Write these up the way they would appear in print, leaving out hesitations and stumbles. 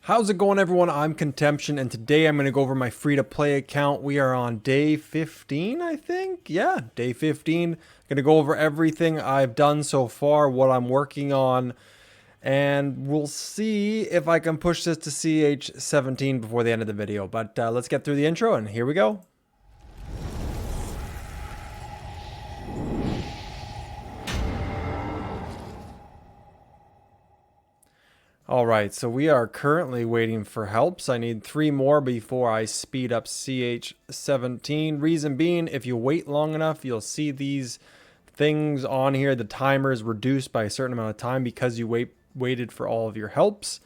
How's it going, everyone? I'm Contemption, and today I'm going to go over my free-to-play account. We are on day 15, I think. Yeah, day 15. Going to go over everything I've done so far, what I'm working on, and we'll see if I can push this to Ch.17 before the end of the video. But let's get through the intro, and here we go. All right, so we are currently waiting for helps. I need 3 more before I speed up Ch.17. Reason being, if you wait long enough, you'll see these things on here. The timer is reduced by a certain amount of time because you waited for all of your helps.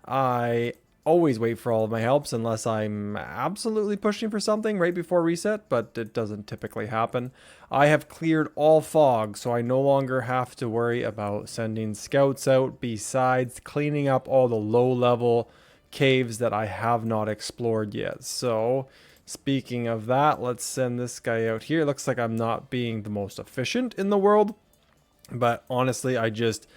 I always wait for all of my helps unless I'm absolutely pushing for something right before reset, but it doesn't typically happen. I have cleared all fog, so I no longer have to worry about sending scouts out, besides cleaning up all the low-level caves that I have not explored yet. So speaking of that, let's send this guy out here. It looks like I'm not being the most efficient in the world, but honestly, I just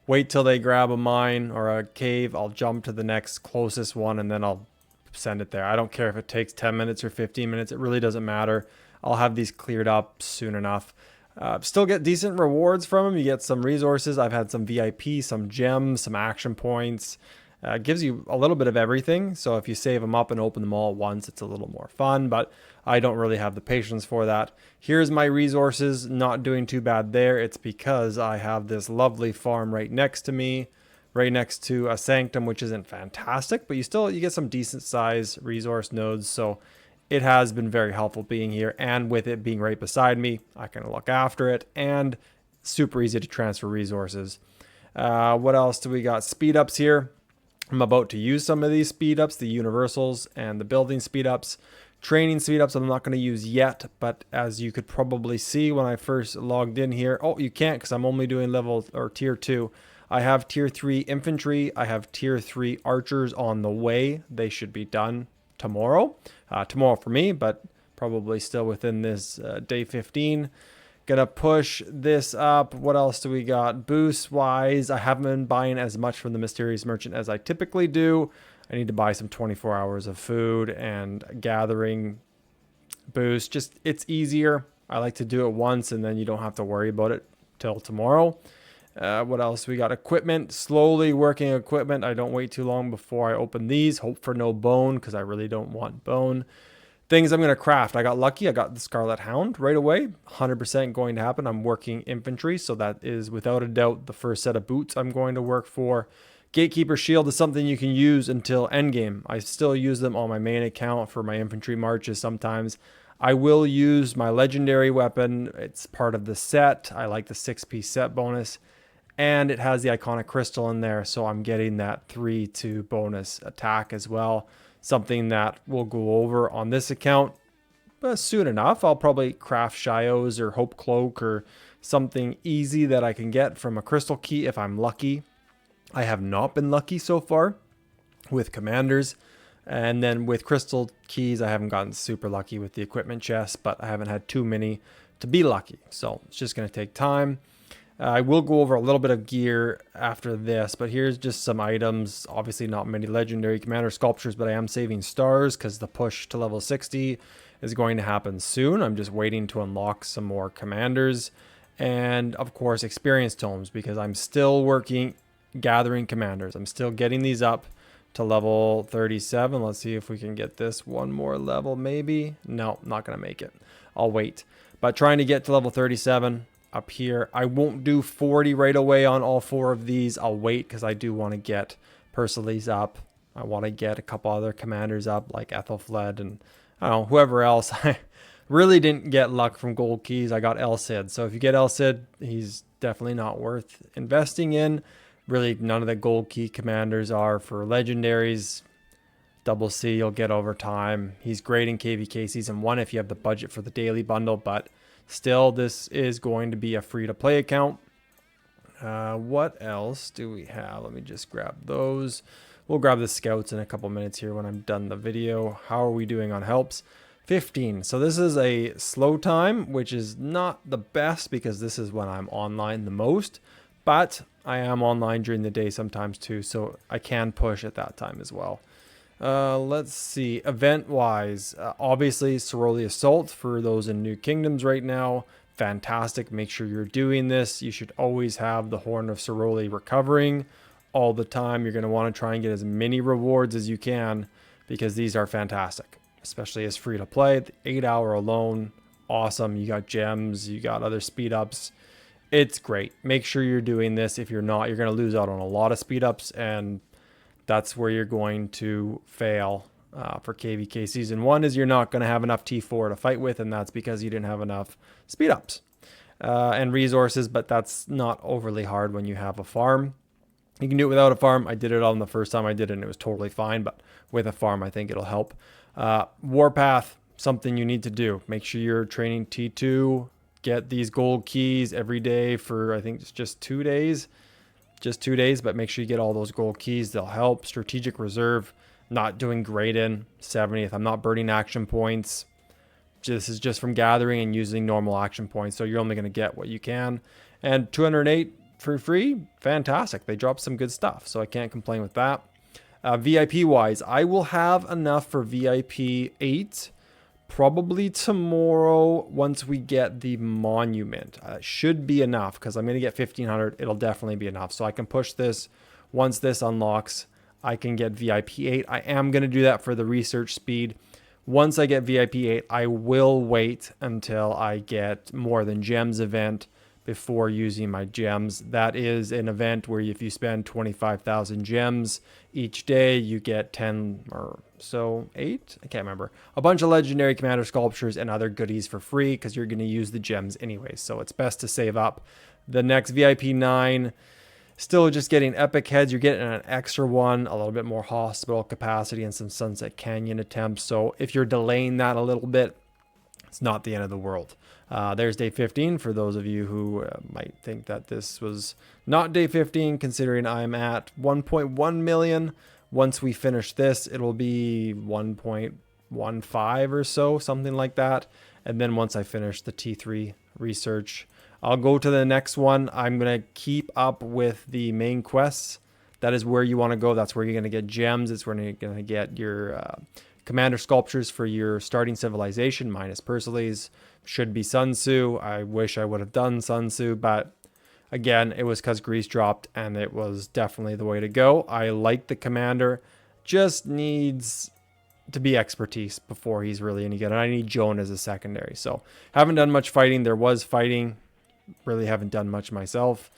wait till they grab a mine or a cave. I'll jump to the next closest one and then I'll send it there. I don't care if it takes 10 minutes or 15 minutes. It really doesn't matter. I'll have these cleared up soon enough. Still get decent rewards from them. You get some resources. I've had some VIP, some gems, some action points. Gives you a little bit of everything. So if you save them up and open them all at once, it's a little more fun, but I don't really have the patience for that. Here's my resources. Not doing too bad there. It's because I have this lovely farm right next to me, right next to a sanctum, which isn't fantastic, but you get some decent size resource nodes. So it has been very helpful being here, and with it being right beside me, I can look after it, and super easy to transfer resources. What else do we got? Speed ups here. I'm about to use some of these speed ups, the universals and the building speed ups. Training speed ups I'm not going to use yet, but as you could probably see when I first logged in here, oh, you can't because I'm only doing level or tier 2. I have tier 3 infantry. I have tier 3 archers on the way. They should be done tomorrow. Tomorrow for me, but probably still within this day 15. Gonna push this up. What else do we got? Boost wise, I haven't been buying as much from the mysterious merchant as I typically do. I need to buy some 24 hours of food and gathering boost. Just, it's easier. I like to do it once and then you don't have to worry about it till tomorrow. What else? We got equipment. Slowly working equipment. I don't wait too long before I open these. Hope for no bone because I really don't want bone. Things I'm going to craft. I got lucky. I got the Scarlet Hound right away. 100% going to happen. I'm working infantry, so that is without a doubt the first set of boots I'm going to work for. Gatekeeper Shield is something you can use until endgame. I still use them on my main account for my infantry marches sometimes. I will use my legendary weapon. It's part of the set. I like the 6-piece set bonus. And it has the iconic crystal in there, so I'm getting that 3-2 bonus attack as well. Something that we'll go over on this account soon enough. I'll probably craft Shios or Hope Cloak or something easy that I can get from a crystal key if I'm lucky. I have not been lucky so far with commanders. And then with crystal keys, I haven't gotten super lucky with the equipment chest, but I haven't had too many to be lucky. So it's just going to take time. I will go over a little bit of gear after this, but here's just some items. Obviously not many legendary commander sculptures, but I am saving stars because the push to level 60 is going to happen soon. I'm just waiting to unlock some more commanders. And of course, experience tomes, because I'm still working gathering commanders. I'm still getting these up to level 37. Let's see if we can get this one more level maybe. No, not going to make it. I'll wait. But trying to get to level 37. Up here, I won't do 40 right away on all 4 of these. I'll wait because I do want to get Perseles up. I want to get a couple other commanders up like Ethelfled and I don't know, whoever else. I really didn't get luck from gold keys. I got El Cid. So if you get El Cid, he's definitely not worth investing in. Really, none of the gold key commanders are for legendaries. Double C you'll get over time. He's great in KVK Season 1 if you have the budget for the daily bundle, but still, this is going to be a free-to-play account. What else do we have? Let me just grab those. We'll grab the scouts in a couple minutes here when I'm done the video. How are we doing on helps? 15. So this is a slow time, which is not the best because this is when I'm online the most. But I am online during the day sometimes too, so I can push at that time as well. Let's see, event-wise, obviously Soroli Assault for those in New Kingdoms right now. Fantastic. Make sure you're doing this. You should always have the Horn of Soroli recovering all the time. You're going to want to try and get as many rewards as you can because these are fantastic, especially as free to play. The 8-hour alone, awesome. You got gems, you got other speed ups. It's great. Make sure you're doing this. If you're not, you're going to lose out on a lot of speed ups, and that's where you're going to fail for KVK Season 1 is you're not going to have enough T4 to fight with, and that's because you didn't have enough speed ups and resources, but that's not overly hard when you have a farm. You can do it without a farm. I did it on the first time I did it, and it was totally fine, but with a farm, I think it'll help. Warpath, something you need to do. Make sure you're training T2. Get these gold keys every day for, I think it's just 2 days. Just 2 days, but make sure you get all those gold keys. They'll help. Strategic Reserve, not doing great in 70th. I'm not burning action points. This is just from gathering and using normal action points, so you're only going to get what you can. And 208 for free, fantastic. They dropped some good stuff, so I can't complain with that. VIP wise, I will have enough for VIP8 probably tomorrow once we get the monument. Should be enough because I'm going to get 1500. It'll definitely be enough, so I can push this. Once this unlocks, I can get VIP8. I am going to do that for the research speed. Once I get VIP8, I will wait until I get more than gems event before using my gems. That is an event where if you spend 25,000 gems each day, you get 10 or so, 8? I can't remember. A bunch of legendary commander sculptures and other goodies for free because you're going to use the gems anyway. So it's best to save up. The next VIP 9, still just getting epic heads. You're getting an extra one, a little bit more hospital capacity and some Sunset Canyon attempts. So if you're delaying that a little bit, it's not the end of the world. There's day 15 for those of you who might think that this was not day 15, considering I'm at 1.1 million. Once we finish this, it'll be 1.15 or so, something like that. And then once I finish the T3 research, I'll go to the next one. I'm going to keep up with the main quests. That is where you want to go. That's where you're going to get gems. It's where you're going to get your commander sculptures for your starting civilization, minus Persiles. Should be Sun Tzu. I wish I would have done Sun Tzu, but again, it was because Greece dropped, and it was definitely the way to go. I like the commander. Just needs to be expertise before he's really any good. And I need Joan as a secondary. So haven't done much fighting. There was fighting. Really haven't done much myself.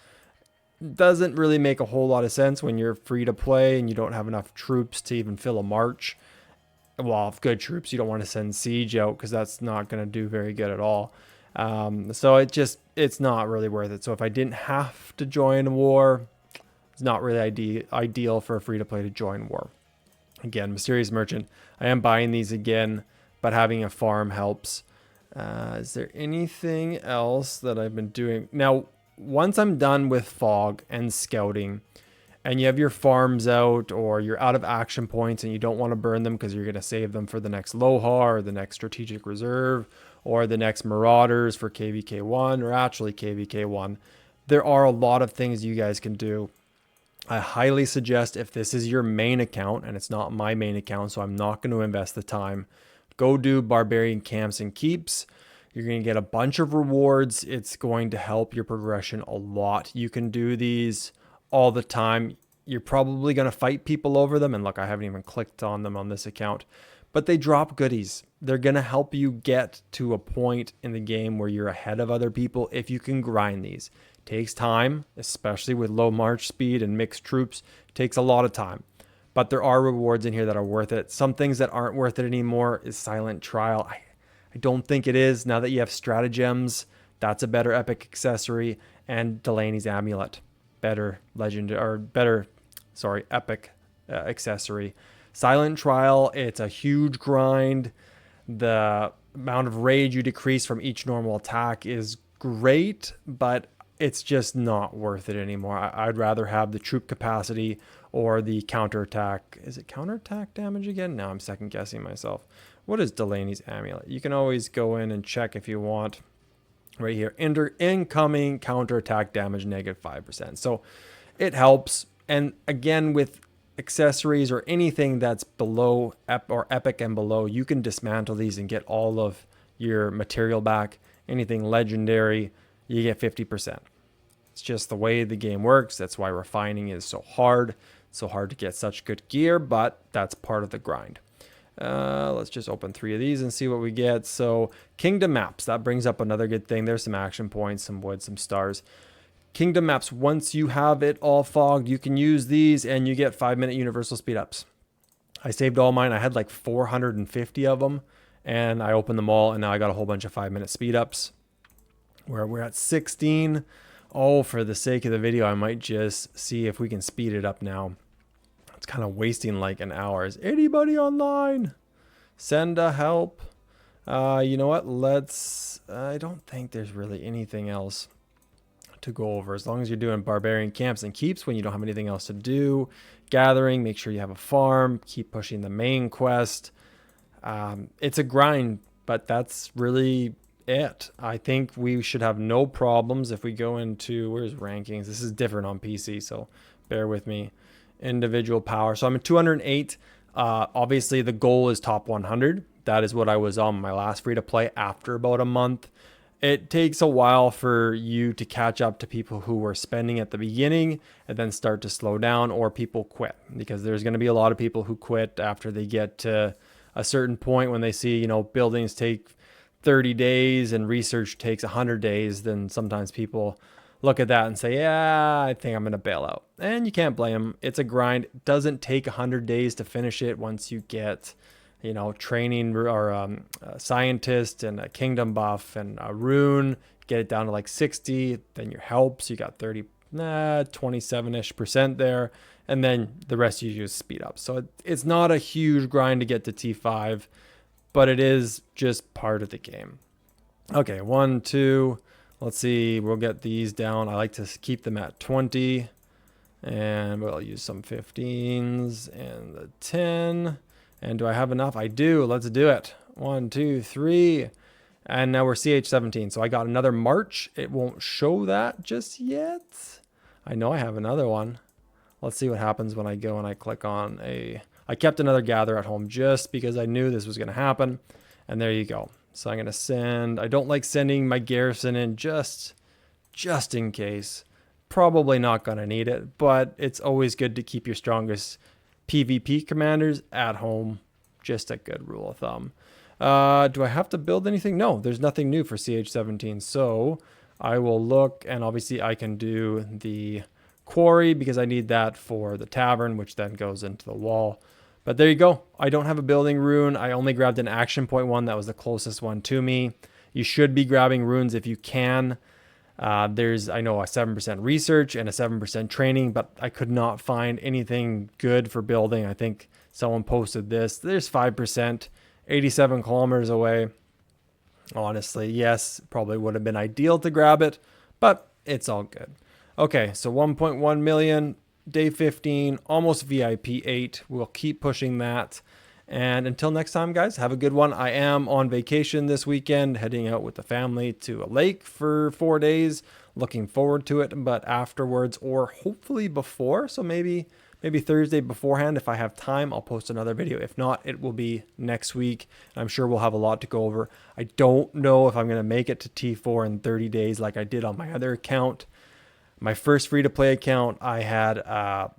Doesn't really make a whole lot of sense when you're free to play and you don't have enough troops to even fill a march. Well, good troops, you don't want to send siege out because that's not going to do very good at all. So it's not really worth it. So if I didn't have to join war, it's not really ideal for a free-to-play to join war. Again, Mysterious Merchant, I am buying these again, but having a farm helps. Is there anything else that I've been doing? Now, once I'm done with Fog and Scouting, and you have your farms out, or you're out of action points and you don't want to burn them because you're going to save them for the next Lohar or the next Strategic Reserve or the next Marauders for KVK1 or actually KVK1, there are a lot of things you guys can do. I highly suggest, if this is your main account, and it's not my main account, so I'm not going to invest the time, go do Barbarian Camps and Keeps. You're going to get a bunch of rewards. It's going to help your progression a lot. You can do these all the time. You're probably going to fight people over them. And look, I haven't even clicked on them on this account, but they drop goodies. They're going to help you get to a point in the game where you're ahead of other people if you can grind these. It takes time, especially with low march speed and mixed troops. It takes a lot of time, but there are rewards in here that are worth it. Some things that aren't worth it anymore is Silent Trial. I don't think it is. Now that you have stratagems, that's a better epic accessory, and Delaney's Amulet. Better epic accessory. Silent Trial, it's a huge grind. The amount of rage you decrease from each normal attack is great, but it's just not worth it anymore. I'd rather have the troop capacity or the counterattack. Is it counterattack damage again? Now I'm second guessing myself. What is Delaney's Amulet? You can always go in and check if you want. right here. Incoming counterattack damage -5%. So it helps. And again, with accessories or anything that's below or epic and below, you can dismantle these and get all of your material back. Anything legendary, you get 50%. It's just the way the game works. That's why refining is so hard. It's so hard to get such good gear, but that's part of the grind. Let's just open 3 of these and see what we get. So kingdom maps, that brings up another good thing. There's some action points, some wood, some stars. Kingdom maps, once you have it all fogged, you can use these and you get 5-minute universal speed ups. I saved all mine. I had like 450 of them and I opened them all and now I got a whole bunch of 5-minute speed ups where we're at 16. Oh, for the sake of the video, I might just see if we can speed it up now. It's kind of wasting like an hour. Is anybody online? Send a help. You know what? I don't think there's really anything else to go over. As long as you're doing barbarian camps and keeps when you don't have anything else to do. Gathering, make sure you have a farm. Keep pushing the main quest. It's a grind, but that's really it. I think we should have no problems if we go into, where's rankings? This is different on PC, so bear with me. Individual power. So I'm at 208. Obviously the goal is top 100. That is what I was on my last free to play after about a month. It takes a while for you to catch up to people who were spending at the beginning and then start to slow down, or people quit, because there's going to be a lot of people who quit after they get to a certain point when they see, you know, buildings take 30 days and research takes 100 days. Then sometimes people look at that and say, yeah, I think I'm going to bail out. And you can't blame them. It's a grind. It doesn't take 100 days to finish it once you get, you know, training or a scientist and a kingdom buff and a rune. Get it down to like 60. Then your helps. You got 27-ish% there. And then the rest you just speed up. So it's not a huge grind to get to T5, but it is just part of the game. Okay, 1, 2... Let's see, we'll get these down. I like to keep them at 20. And we'll use some 15s and the 10. And do I have enough? I do. Let's do it. 1, 2, 3. And now we're Ch.17. So I got another March. It won't show that just yet. I know I have another one. Let's see what happens when I go and I click on I kept another gather at home just because I knew this was going to happen. And there you go. So I'm going to send, I don't like sending my garrison in just in case. Probably not going to need it, but it's always good to keep your strongest PvP commanders at home. Just a good rule of thumb. Do I have to build anything? No, there's nothing new for Ch.17. So I will look, and obviously I can do the quarry because I need that for the tavern, which then goes into the wall. But there you go. I don't have a building rune. I only grabbed an action point one. That was the closest one to me. You should be grabbing runes if you can. There's, I know, a 7% research and a 7% training, but I could not find anything good for building. I think someone posted this. There's 5%, 87 kilometers away. Honestly, yes, probably would have been ideal to grab it, but it's all good. Okay, so 1.1 million. Day 15, almost VIP8. We'll keep pushing that. And until next time, guys, have a good one. I am on vacation this weekend, heading out with the family to a lake for 4 days. Looking forward to it, but afterwards, or hopefully before, so maybe Thursday beforehand, if I have time, I'll post another video. If not, it will be next week. I'm sure we'll have a lot to go over. I don't know if I'm going to make it to T4 in 30 days like I did on my other account. My first free-to-play account, I had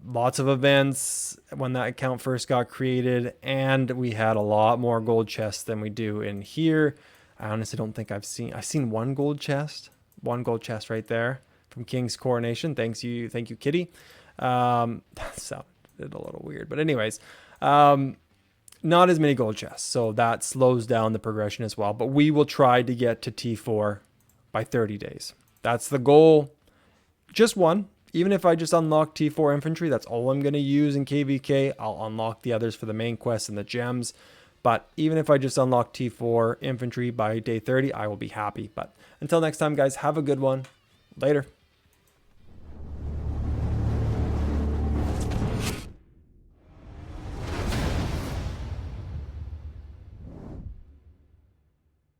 lots of events when that account first got created, and we had a lot more gold chests than we do in here. I honestly don't think I've seen one gold chest right there from King's Coronation. Thank you, Kitty. That sounded a little weird, but anyways, not as many gold chests, so that slows down the progression as well. But we will try to get to T4 by 30 days. That's the goal. Just one. Even if I just unlock T4 infantry, that's all I'm going to use in KVK. I'll unlock the others for the main quest and the gems. But even if I just unlock T4 infantry by day 30, I will be happy. But until next time, guys, have a good one. Later.